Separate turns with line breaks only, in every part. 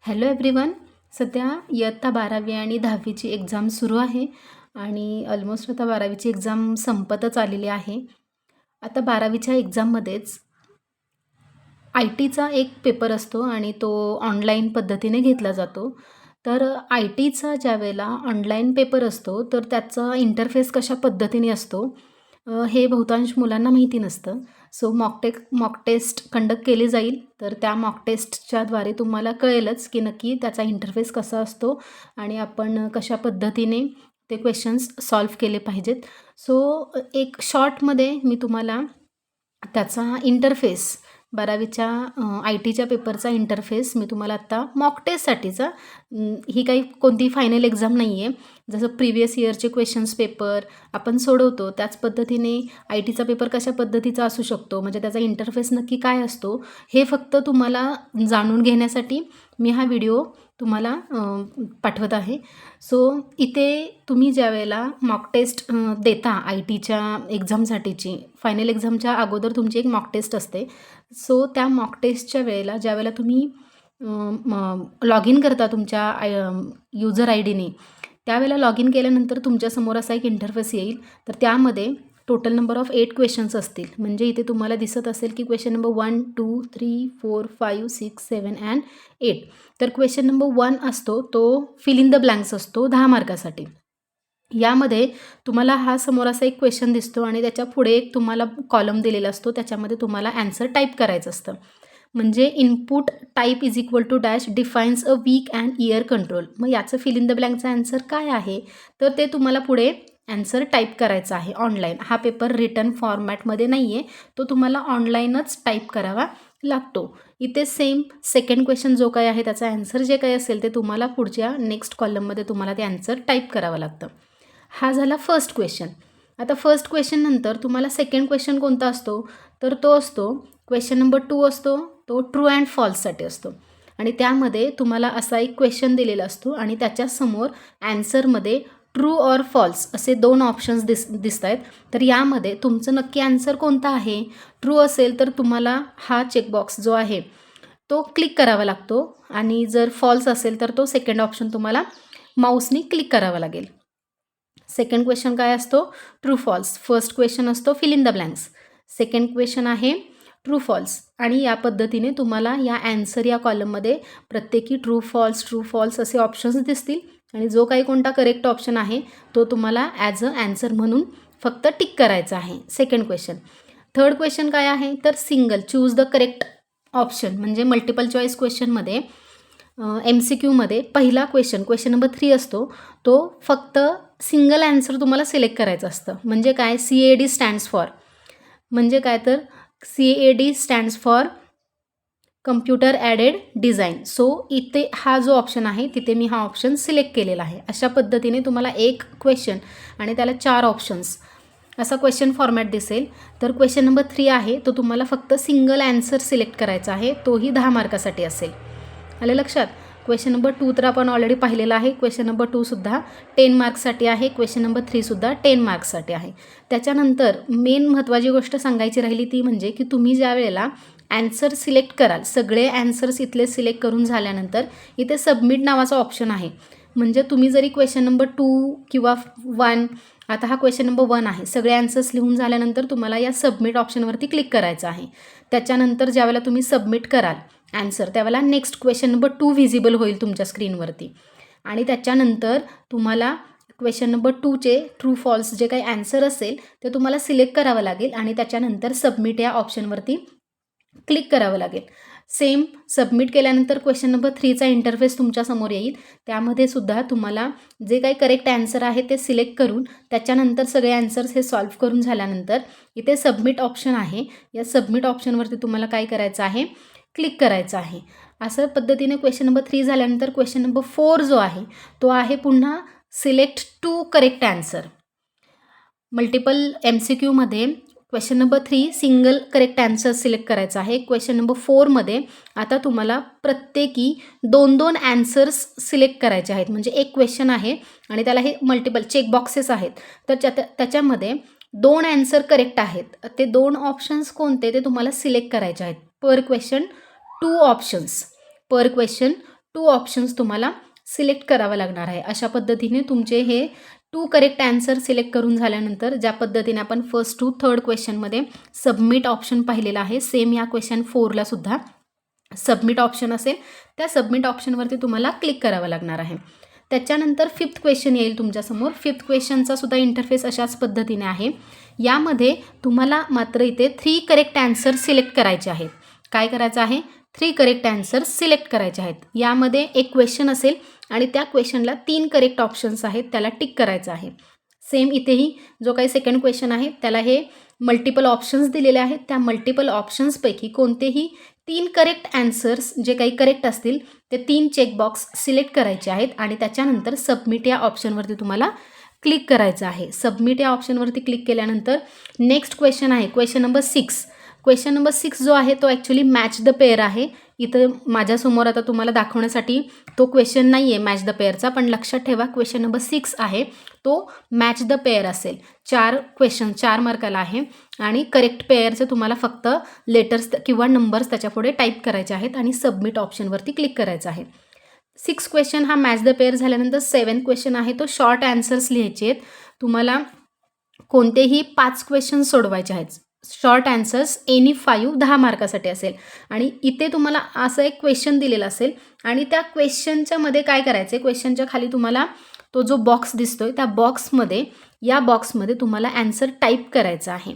Hello everyone. सध्या इयत्ता 12वी आणि 10वीची एक्झाम सुरू आहे आणि ऑलमोस्ट आता 12वीची एक्झाम संपतच आलेली आहे. आता 12वीच्या एक्झाममध्येच आय टीचा एक पेपर असतो आणि तो ऑनलाईन पद्धतीने घेतला जातो. तर आय टीचा ज्यावेळेला ऑनलाईन पेपर असतो तर त्याचा इंटरफेस कशा पद्धतीने असतो हे बहुतांश मुलांना माहिती नसतं. सो मॉक टेस्ट कंडक्ट केली जाईल. तर त्या मॉक टेस्टच्याद्वारे तुम्हाला कळेलच की नक्की त्याचा इंटरफेस कसा असतो आणि आपण कशा पद्धतीने ते क्वेश्चन्स सॉल्व्ह केले पाहिजेत. सो एक शॉर्टमध्ये मी तुम्हाला त्याचा इंटरफेस 12वीच्या आय टीच्या पेपरचा इंटरफेस मी तुम्हाला आत्ता मॉक टेस्टसाठीचा, ही काही कोणती फायनल एक्झाम नाही आहे. जसं प्रिव्हियस इयरचे क्वेश्चन्स पेपर आपण सोडवतो त्याच पद्धतीने आय टीचा पेपर कशा पद्धतीचा असू शकतो, म्हणजे त्याचा इंटरफेस नक्की काय असतो हे फक्त तुम्हाला जाणून घेण्यासाठी मी हा व्हिडिओ तुम्हाला पाठवत आहे. सो इथे तुम्ही ज्यावेळेला मॉक टेस्ट देता आय टीच्या एक्झामसाठीची, फायनल एक्झामच्या अगोदर तुमची एक मॉक टेस्ट असते. सो त्या मॉक टेस्टच्या वेळेला ज्यावेळेला तुम्ही लॉग इन करता तुमच्या यूजर आय डीने, त्यावेळेला लॉग इन केल्यानंतर तुमच्यासमोर असा एक इंटरफेस येईल. तर त्यामध्ये टोटल नंबर ऑफ 8 क्वेश्चन्स असतील. म्हणजे इथे तुम्हाला दिसत असेल की क्वेश्चन नंबर 1, 2, 3, 4, 5, 6, 7 अँड 8. तर क्वेश्चन नंबर 1 असतो तो फिल इन द ब्लँक्स असतो 10 मार्कासाठी. यामध्ये तुम्हाला हा समोर असा एक क्वेश्चन दिसतो आणि त्याच्या पुढे एक तुम्हाला कॉलम दिलेला असतो, त्याच्यामध्ये तुम्हाला ॲन्सर टाईप करायचं असतं. म्हणजे input type is equal to dash defines a week and year control. मग याचं फिल इन द ब्लँकचं ॲन्सर काय आहे, तर ते तुम्हाला पुढे ॲन्सर टाईप करायचा आहे ऑनलाईन. हा पेपर रिटन फॉर्मॅटमध्ये नाही आहे, तो तुम्हाला ऑनलाईनच टाईप करावा लागतो. इथे सेम सेकंड क्वेश्चन जो काय आहे त्याचा ॲन्सर जे काही असेल ते तुम्हाला पुढच्या नेक्स्ट कॉलममध्ये तुम्हाला ते ॲन्सर टाईप करावं लागतं. हा झाला फर्स्ट क्वेश्चन. आता फर्स्ट क्वेश्चन नंतर तुम्हाला सेकंड क्वेश्चन कोणता असतो, तर तो असतो क्वेश्चन नंबर 2 असतो, तो ट्रू अँड फॉल्ससाठी असतो. आणि त्यामध्ये तुम्हाला असा एक क्वेश्चन दिलेला असतो आणि त्याच्यासमोर ॲन्सरमध्ये ट्रू ऑर फॉल्स असे 2 ऑप्शन्स दिसत आहेत. तर यामध्ये तुमचं नक्की ॲन्सर कोणता आहे. ट्रू असेल तर तुम्हाला हा चेकबॉक्स जो आहे तो क्लिक करावा लागतो आणि जर फॉल्स असेल तर तो सेकंड ऑप्शन तुम्हाला माऊसनी क्लिक करावा लागेल. सेकंड क्वेश्चन काय असतो, ट्रू फॉल्स. फर्स्ट क्वेश्चन असतो fill in the blanks. Second question आहे ट्रू फॉल्स. आणि या पद्धतीने तुम्हाला या ॲन्सर या कॉलममध्ये प्रत्येकी ट्रू फॉल्स असे ऑप्शन्स दिसतील आणि जो काही कोणता करेक्ट ऑप्शन आहे तो तुम्हाला ॲज अ ॲन्सर म्हणून फक्त टिक करायचा आहे. Second question. थर्ड क्वेश्चन काय आहे, तर single choose the correct option. म्हणजे मल्टिपल चॉईस क्वेश्चनमध्ये MCQमध्ये पहिला क्वेश्चन नंबर 3 असतो, तो फक्त सिंगल ॲन्सर तुम्हाला सिलेक्ट करायचं असतं. म्हणजे काय, CAD स्टँड्स फॉर. म्हणजे काय, तर CAD stands for computer added design. So इथे हा जो ऑप्शन आहे तिथे मी हा ऑप्शन सिलेक्ट केलेला आहे. अशा पद्धतीने तुम्हाला एक क्वेश्चन आणि त्याला 4 ऑप्शन्स असा क्वेश्चन फॉर्मॅट दिसेल. तर क्वेश्चन नंबर 3 आहे तो तुम्हाला फक्त सिंगल ॲन्सर सिलेक्ट करायचा आहे, तोही 10 मार्कासाठी असेल. आले लक्षात. क्वेश्चन नंबर 2 तर आपण ऑलरेडी पाहिलेला आहे. क्वेश्चन नंबर 2 सुद्धा 10 मार्क्ससाठी आहे. क्वेश्चन नंबर 3 सुद्धा 10 मार्क्ससाठी आहे. त्याच्यानंतर मेन महत्त्वाची गोष्ट सांगायची राहिली ती म्हणजे की तुम्ही ज्या वेळेला ॲन्सर सिलेक्ट कराल, सगळे ॲन्सर्स इथले सिलेक्ट करून झाल्यानंतर इथे सबमिट नावाचा ऑप्शन आहे. म्हणजे तुम्ही जरी क्वेश्चन नंबर 2 किंवा 1, आता हा क्वेश्चन नंबर 1 आहे, सगळे ॲन्सर्स लिहून झाल्यानंतर तुम्हाला या सबमिट ऑप्शनवरती क्लिक करायचं आहे. त्याच्यानंतर ज्यावेळेला तुम्ही सबमिट कराल ॲन्सर त्यावेळेला नेक्स्ट क्वेश्चन नंबर 2 व्हिजिबल होईल तुमच्या स्क्रीनवरती. आणि त्याच्यानंतर तुम्हाला क्वेश्चन नंबर 2चे ट्रू फॉल्स जे काही ॲन्सर असेल ते तुम्हाला सिलेक्ट करावं लागेल आणि त्याच्यानंतर सबमिट या ऑप्शनवरती क्लिक करावं लागेल. सेम सबमिट केल्यानंतर क्वेश्चन नंबर 3चा इंटरफेस तुमच्यासमोर येईल. त्यामध्ये सुद्धा तुम्हाला जे काही करेक्ट ॲन्सर आहे ते सिलेक्ट करून त्याच्यानंतर सगळे ॲन्सर्स हे सॉल्व्ह करून झाल्यानंतर इथे सबमिट ऑप्शन आहे. या सबमिट ऑप्शनवरती तुम्हाला काय करायचं आहे, क्लिक करायचं आहे. असं पद्धतीने क्वेश्चन नंबर 3 झाल्यानंतर क्वेश्चन नंबर 4 जो आहे तो आहे पुन्हा सिलेक्ट 2 करेक्ट ॲन्सर. मल्टिपल MCQमध्ये question number 3 single correct answer select करायचा आहे. क्वेश्चन नंबर 4मध्ये आता तुम्हाला प्रत्येकी 2-2 ॲन्सर्स सिलेक्ट करायचे आहेत. म्हणजे एक क्वेश्चन आहे आणि त्याला हे मल्टिपल चेकबॉक्सेस आहेत. तर त्याच्यामध्ये 2 ॲन्सर करेक्ट आहेत. ते 2 ऑप्शन्स कोणते ते तुम्हाला सिलेक्ट करायचे आहेत. पर क्वेश्चन 2 ऑप्शन्स. पर क्वेश्चन 2 ऑप्शन्स तुम्हाला सिलेक्ट करावं लागणार आहे. अशा पद्धतीने तुमचे हे 2 करेक्ट ॲन्सर सिलेक्ट करून झाल्यानंतर ज्या पद्धतीने आपण फर्स्ट टू थर्ड क्वेश्चनमध्ये सबमिट ऑप्शन पाहिलेला आहे, सेम या क्वेश्चन 4ला सुद्धा सबमिट ऑप्शन असेल, त्या सबमिट ऑप्शनवरती तुम्हाला क्लिक करावं लागणार आहे. त्याच्यानंतर 5th क्वेश्चन येईल तुमच्यासमोर. 5th क्वेश्चनचा सुद्धा इंटरफेस अशाच पद्धतीने आहे. यामध्ये तुम्हाला मात्र इथे 3 करेक्ट ॲन्सर सिलेक्ट करायचे आहेत. काय करायचं आहे? 3 करेक्ट ॲन्सर सिलेक्ट करायचे आहेत. यामध्ये एक क्वेश्चन असेल आणि त्या क्वेश्चनला 3 करेक्ट ऑप्शन्स आहेत, त्याला टिक करायचं आहे. सेम इथेही जो काही सेकंड क्वेश्चन आहे त्याला हे मल्टिपल ऑप्शन्स दिलेले आहेत. त्या मल्टिपल ऑप्शन्सपैकी कोणतेही 3 करेक्ट ॲन्सर्स जे काही करेक्ट असतील ते 3 चेकबॉक्स सिलेक्ट करायचे आहेत आणि त्याच्यानंतर सबमिट या ऑप्शनवरती तुम्हाला क्लिक करायचं आहे. सबमिट या ऑप्शनवरती क्लिक केल्यानंतर नेक्स्ट क्वेश्चन आहे क्वेश्चन नंबर 6. क्वेश्चन नंबर 6 जो आहे तो ॲक्च्युली मॅच द पेअर आहे. इथं माझ्यासमोर आता तुम्हाला दाखवण्यासाठी तो क्वेश्चन नाही आहे मॅच द पेअरचा, पण लक्षात ठेवा क्वेश्चन नंबर 6 आहे तो मॅच द पेअर असेल. 4 मार्काला आहे आणि करेक्ट पेअरचं तुम्हाला फक्त लेटर्स किंवा नंबर्स त्याच्यापुढे टाईप करायचे आहेत आणि सबमिट ऑप्शनवरती क्लिक करायचं आहे. 6 क्वेश्चन हा मॅच द पेअर झाल्यानंतर 7 क्वेश्चन आहे तो शॉर्ट ॲन्सर्स लिहायचे आहेत. तुम्हाला कोणतेही 5 क्वेश्चन सोडवायचे आहेत. शॉर्ट ॲन्सर्स एनी 5 10 मार्कासाठी असेल आणि इथे तुम्हाला असं एक क्वेश्चन दिलेला असेल आणि त्या क्वेश्चनच्या मध्ये काय करायचं आहे, क्वेश्चनच्या खाली तुम्हाला तो जो बॉक्स दिसतोय त्या या बॉक्समध्ये तुम्हाला ॲन्सर टाईप करायचा आहे.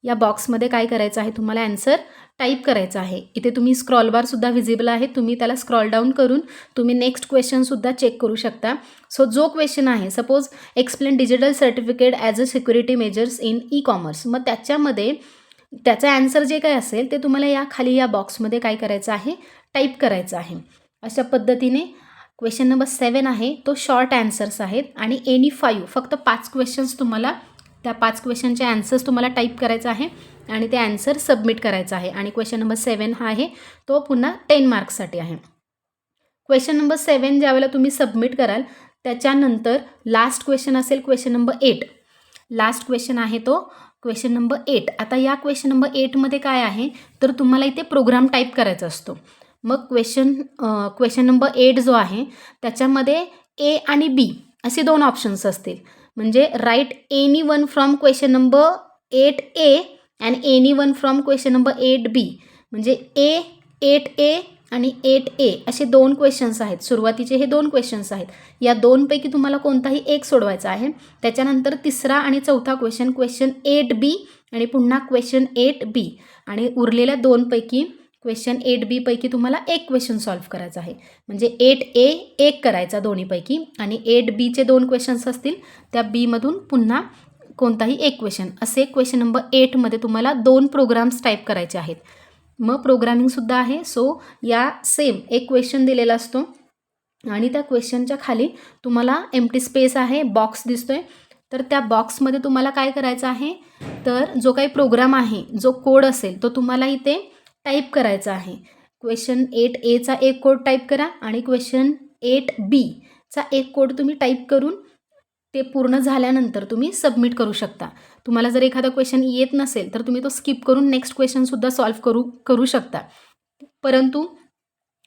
या बॉक्समध्ये काय करायचं आहे, तुम्हाला ॲन्सर टाईप करायचा आहे. इथे तुम्ही स्क्रॉल बारसुद्धा व्हिजिबल आहे, तुम्ही त्याला स्क्रॉल डाऊन करून तुम्ही नेक्स्ट क्वेश्चनसुद्धा चेक करू शकता. सो जो क्वेश्चन आहे suppose explain digital certificate as a security measures in e commerce, मग त्याच्यामध्ये त्याचा ॲन्सर जे काय असेल ते तुम्हाला या खाली या बॉक्समध्ये काय करायचं आहे, टाईप करायचं आहे. अशा पद्धतीने क्वेश्चन नंबर 7 आहे तो शॉर्ट ॲन्सर्स आहेत आणि एनी 5 फक्त 5 क्वेश्चन्स तुम्हाला त्या 5 क्वेश्चनचे ॲन्सर्स तुम्हाला टाईप करायचं आहे आणि ते ॲन्सर सबमिट करायचं आहे. आणि क्वेश्चन नंबर 7 हा आहे तो पुन्हा 10 मार्क्ससाठी आहे. क्वेश्चन नंबर 7 ज्यावेळेला तुम्ही सबमिट कराल त्याच्यानंतर लास्ट क्वेश्चन असेल क्वेश्चन नंबर 8. लास्ट क्वेश्चन आहे तो क्वेश्चन नंबर 8. आता या क्वेश्चन नंबर 8मध्ये काय आहे तर तुम्हाला इथे प्रोग्राम टाईप करायचा असतो. मग क्वेश्चन नंबर 8 जो आहे त्याच्यामध्ये ए आणि बी असे 2 ऑप्शन्स असतील. म्हणजे write any one from question number 8A and any one from question number 8B. म्हणजे 8A आणि 8A असे 2 क्वेश्चन्स आहेत. सुरुवातीचे हे 2 क्वेश्चन्स आहेत. या 2पैकी तुम्हाला कोणताही एक सोडवायचा आहे. त्याच्यानंतर तिसरा आणि चौथा क्वेश्चन 8B आणि पुन्हा क्वेश्चन 8B आणि उरलेल्या 2पैकी क्वेश्चन 8B पैकी तुम्हाला एक क्वेश्चन सॉल्व्ह करायचा आहे. म्हणजे 8A एक करायचा दोन्हीपैकी आणि 8Bचे 2 क्वेश्चन्स असतील त्या Bमधून पुन्हा कोणताही एक क्वेश्चन. असे क्वेश्चन नंबर 8मध्ये तुम्हाला 2 प्रोग्राम्स टाईप करायचे आहेत. मग प्रोग्रामिंगसुद्धा आहे. सो या सेम एक क्वेश्चन दिलेला असतो आणि त्या क्वेश्चनच्या खाली तुम्हाला एम्प्टी स्पेस आहे, बॉक्स दिसतोय. तर त्या बॉक्समध्ये तुम्हाला काय करायचं आहे तर जो काही प्रोग्राम आहे जो कोड असेल तो तुम्हाला इथे टाईप करायचा आहे. क्वेश्चन 8Aचा एक कोड टाईप करा आणि क्वेश्चन 8Bचा एक कोड तुम्ही टाईप करून ते पूर्ण झाल्यानंतर तुम्ही सबमिट करू शकता. तुम्हाला जर एखादा क्वेश्चन येत नसेल तर तुम्ही तो स्किप करून नेक्स्ट क्वेश्चनसुद्धा सॉल्व्ह करू शकता. परंतु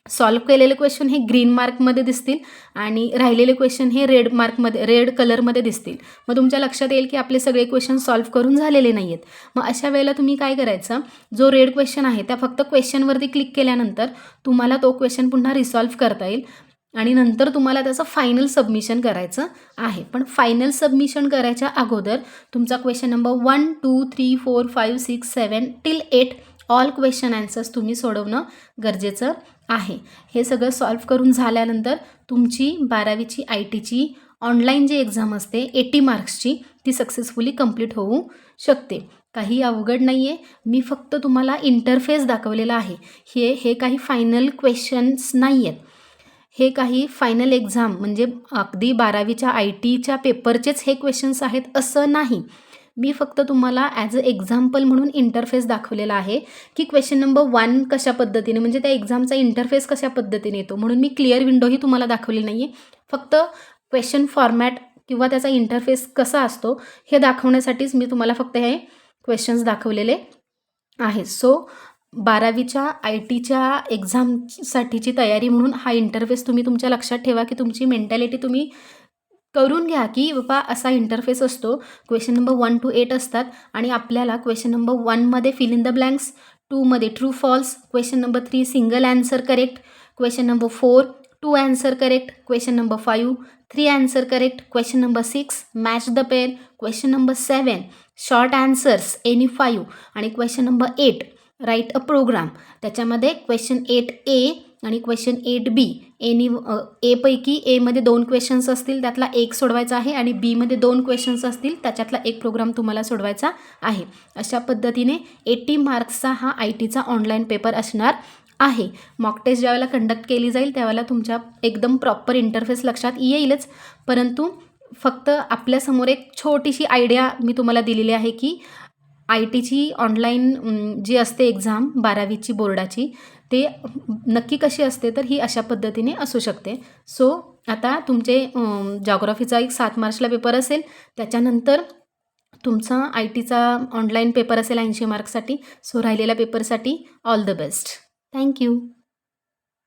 सॉल्व्ह केलेले क्वेश्चन हे ग्रीन मार्कमध्ये दिसतील आणि राहिलेले क्वेश्चन हे रेड कलरमध्ये दिसतील. मग तुमच्या लक्षात येईल की आपले सगळे क्वेश्चन सॉल्व्ह करून झालेले नाही आहेत. मग अशा वेळेला तुम्ही काय करायचं, जो रेड क्वेश्चन आहे त्या फक्त क्वेश्चनवरती क्लिक केल्यानंतर तुम्हाला तो क्वेश्चन पुन्हा रिसॉल्व्ह करता येईल आणि नंतर तुम्हाला त्याचं फायनल सबमिशन करायचं आहे. पण फायनल सबमिशन करायच्या अगोदर तुमचा question number 1, 2, 3, 4, 5, 6, 7 till 8 all question answers तुम्ही सोडवणं गरजेचं आहे. हे सगळं सॉल्व्ह करून झाल्यानंतर तुमची 12वीची ITची ऑनलाईन जी एक्झाम असते 80 मार्क्सची ती सक्सेसफुली कंप्लीट होऊ शकते. काही अवघड नाही आहे. मी फक्त तुम्हाला इंटरफेस दाखवलेला आहे. हे काही फायनल क्वेश्चन्स नाही आहेत. हे काही फायनल एक्झाम म्हणजे अगदी 12वीच्या ITच्या पेपरचेच हे क्वेश्चन्स आहेत असं नाही. मी फक्त तुम्हाला ॲज अ एक्झाम्पल म्हणून इंटरफेस दाखवलेला आहे की क्वेश्चन नंबर 1 कशा पद्धतीने म्हणजे त्या एक्झामचा इंटरफेस कशा पद्धतीने येतो म्हणून मी क्लिअर विंडोही तुम्हाला दाखवली नाही आहे. फक्त क्वेश्चन फॉर्मॅट किंवा त्याचा इंटरफेस कसा असतो हे दाखवण्यासाठीच मी तुम्हाला फक्त हे क्वेश्चन्स दाखवलेले आहेत. सो 12वीच्या आय टीच्या एक्झामसाठीची तयारी म्हणून हा इंटरफेस तुम्ही तुमच्या लक्षात ठेवा, की तुमची मेंटॅलिटी तुम्ही करून घ्या, की बाबा असा इंटरफेस असतो. क्वेश्चन नंबर 1 to 8 असतात आणि आपल्याला क्वेश्चन नंबर 1मध्ये फिल इन द ब्लँक्स, 2मध्ये true false, question number 3 single answer correct, question number 4 2 answer correct, question number 5 3 answer correct, question number 6 match the pair, question number 7 short answers any 5 आणि क्वेश्चन नंबर 8 write a program. त्याच्यामध्ये question 8A आणि question 8B एपैकी एमध्ये 2 questions असतील, त्यातला एक सोडवायचा आहे आणि बीमध्ये 2 क्वेश्चन्स असतील, त्याच्यातला एक प्रोग्राम तुम्हाला सोडवायचा आहे. अशा पद्धतीने 80 मार्क्सचा हा आय टीचा ऑनलाईन पेपर असणार आहे. मॉक टेस्ट ज्यावेळेला कंडक्ट केली जाईल त्यावेळेला तुमच्या एकदम प्रॉपर इंटरफेस लक्षात येईलच, परंतु फक्त आपल्यासमोर एक छोटीशी आयडिया मी तुम्हाला दिलेली आहे, की आय टीची ऑनलाईन जी असते एक्झाम 12वीची बोर्डाची ते नक्की कशी असते, तर ही अशा पद्धतीने असू शकते. सो आता तुमचे जॉग्राफीचा एक 7 मार्चला पेपर असेल, त्याच्यानंतर तुमचा आय टीचा ऑनलाईन पेपर असेल 80 मार्क्ससाठी. सो राहिलेल्या पेपरसाठी ऑल द बेस्ट. थँक्यू.